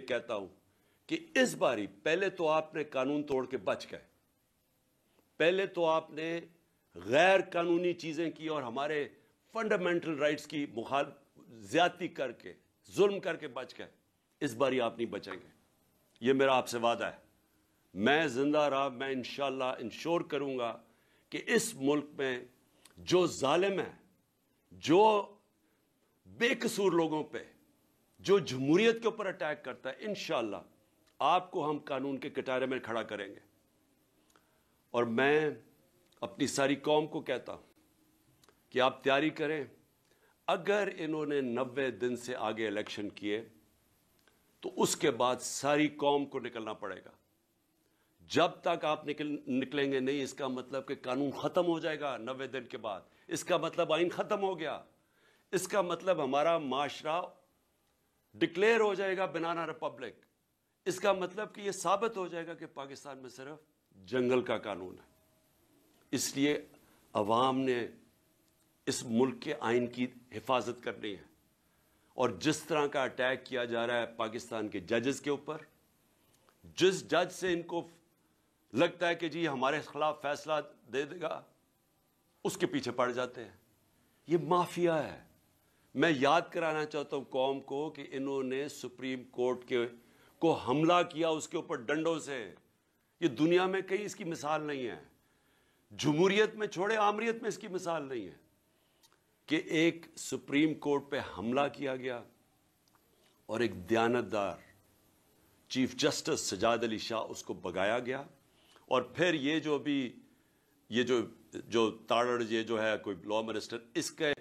कहता हूं कि इस बारी पहले तो आपने कानून तोड़ के बच गए, पहले तो आपने गैर कानूनी चीजें की और हमारे फंडामेंटल राइट्स की ज्यादती करके जुल्म करके बच गए। इस बारी आप नहीं बचेंगे, यह मेरा आपसे वादा है। मैं जिंदा रहा, मैं इंशाअल्लाह इंश्योर करूंगा कि इस मुल्क में जो जालिम है, जो बेकसूर लोगों पे, जो जमहूरियत के ऊपर अटैक करता है, इंशाअल्लाह आपको हम कानून के कटारे में खड़ा करेंगे। और मैं अपनी सारी कौम को कहता हूं कि आप तैयारी करें। अगर इन्होंने 90 दिन से आगे इलेक्शन किए तो उसके बाद सारी कौम को निकलना पड़ेगा। जब तक आप निकलेंगे नहीं, इसका मतलब कि कानून खत्म हो जाएगा 90 दिन के बाद। इसका मतलब आइन खत्म हो गया, इसका मतलब हमारा माशरा डिक्लेयर हो जाएगा बनाना रिपब्लिक। इसका मतलब कि यह साबित हो जाएगा कि पाकिस्तान में सिर्फ जंगल का कानून है। इसलिए अवाम ने इस मुल्क के आइन की हिफाजत करनी है। और जिस तरह का अटैक किया जा रहा है पाकिस्तान के जजेस के ऊपर, जिस जज से इनको लगता है कि जी हमारे खिलाफ फैसला दे देगा, उसके पीछे पड़ जाते हैं। ये माफिया है। मैं याद कराना चाहता हूं कौम को कि इन्होंने सुप्रीम कोर्ट को हमला किया उसके ऊपर डंडों से। ये दुनिया में कहीं इसकी मिसाल नहीं है। जमहूरियत में छोड़े, आमरीत में इसकी मिसाल नहीं है कि एक सुप्रीम कोर्ट पे हमला किया गया और एक दयानतदार चीफ जस्टिस सजाद अली शाह उसको भगाया गया। और फिर ये जो ताड़ड़ ये जो है कोई लॉ मिनिस्टर, इसके